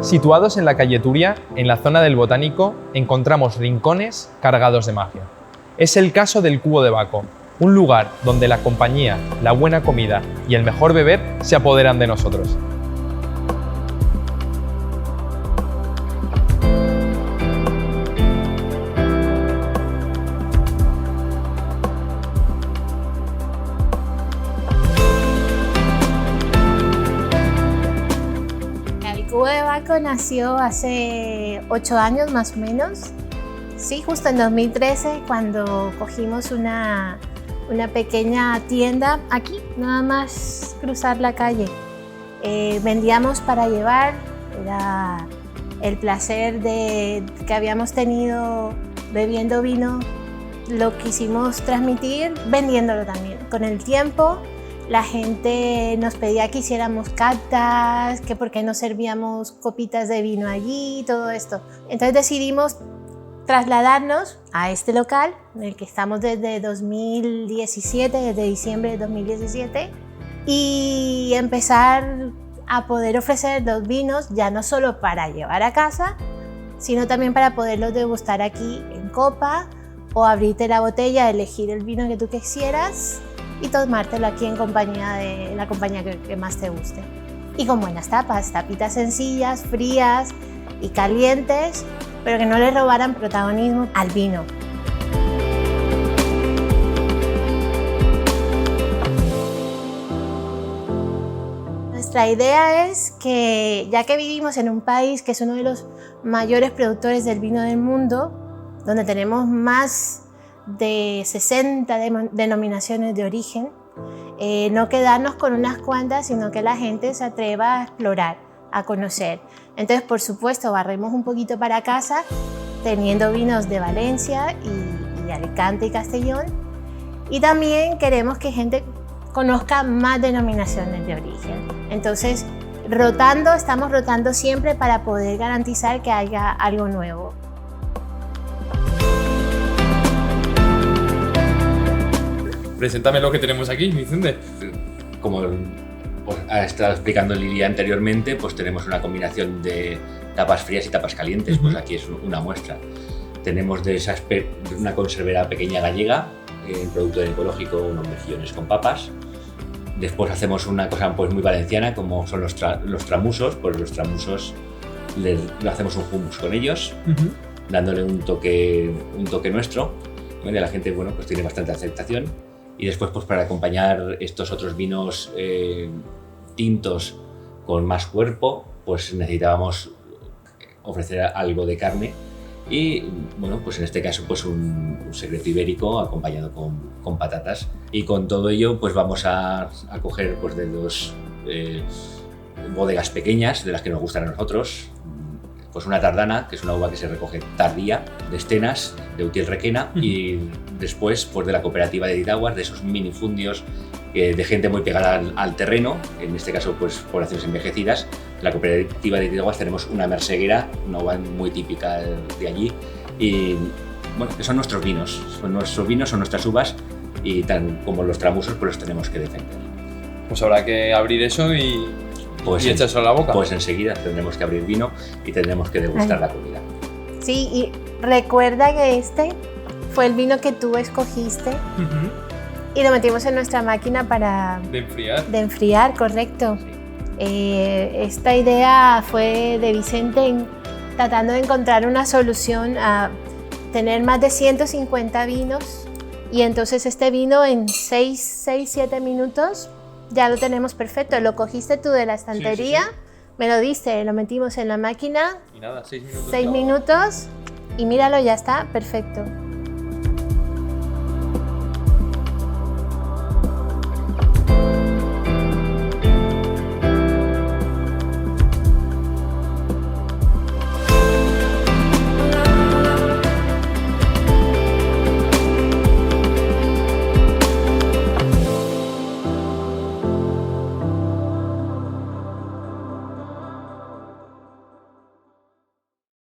Situados en la calle Turia, en la zona del Botánico, encontramos rincones cargados de magia. Es el caso del Cubo de Baco, un lugar donde la compañía, la buena comida y el mejor beber se apoderan de nosotros. El Cubo de Baco nació hace 8 años más o menos. Sí, justo en 2013, cuando cogimos una pequeña tienda aquí, nada más cruzar la calle. Vendíamos para llevar, era el placer que habíamos tenido bebiendo vino, lo quisimos transmitir vendiéndolo también. Con el tiempo, la gente nos pedía que hiciéramos catas, que por qué no servíamos copitas de vino allí, todo esto. Entonces decidimos trasladarnos a este local en el que estamos desde 2017, desde diciembre de 2017, y empezar a poder ofrecer los vinos ya no solo para llevar a casa, sino también para poderlos degustar aquí en copa o abrirte la botella, elegir el vino que tú quisieras y tomártelo aquí en compañía de la compañía que más te guste. Y con buenas tapas, tapitas sencillas, frías y calientes, pero que no le robaran protagonismo al vino. Nuestra idea es que, ya que vivimos en un país que es uno de los mayores productores del vino del mundo, donde tenemos más de 60 denominaciones de origen, no quedarnos con unas cuantas, sino que la gente se atreva a explorar, a conocer. Entonces, por supuesto, barremos un poquito para casa, teniendo vinos de Valencia y Alicante y Castellón. Y también queremos que gente conozca más denominaciones de origen. Entonces, estamos rotando siempre para poder garantizar que haya algo nuevo. Preséntame lo que tenemos aquí, Vicente. Como ha estado explicando Lilia anteriormente, pues tenemos una combinación de tapas frías y tapas calientes. Pues aquí es una muestra. Tenemos de una conservera pequeña gallega, en producto ecológico, unos mejillones con papas. Después hacemos una cosa pues muy valenciana, como son los tramusos. Pues los tramusos lo hacemos un hummus con ellos, dándole un toque nuestro. ¿Vale? La gente, bueno, pues tiene bastante aceptación. Y después, pues para acompañar estos otros vinos tintos con más cuerpo, pues necesitábamos ofrecer algo de carne. Y bueno, pues en este caso, pues un secreto ibérico acompañado con patatas. Y con todo ello, pues vamos a coger pues, de dos bodegas pequeñas, de las que nos gustan a nosotros. Pues una tardana, que es una uva que se recoge tardía, de Estenas, de Utiel Requena, y después pues de la cooperativa de Ditaguas, de esos minifundios de gente muy pegada al terreno, en este caso pues poblaciones envejecidas. En la cooperativa de Ditaguas tenemos una merseguera, una uva muy típica de allí, y bueno, que son nuestros vinos, son nuestras uvas, y tan como los tramusos pues los tenemos que defender. Pues habrá que abrir eso y echarse a la boca. Pues enseguida tendremos que abrir vino y tendremos que degustar la comida. Sí, y recuerda que este fue el vino que tú escogiste y lo metimos en nuestra máquina para... De enfriar. De enfriar, correcto. Esta idea fue de Vicente tratando de encontrar una solución a tener más de 150 vinos, y entonces este vino en 6-7 minutos ya lo tenemos perfecto. Lo cogiste tú de la estantería, sí. Me lo diste, lo metimos en la máquina. Y nada, 6 minutos. 6 minutos y míralo, ya está, perfecto.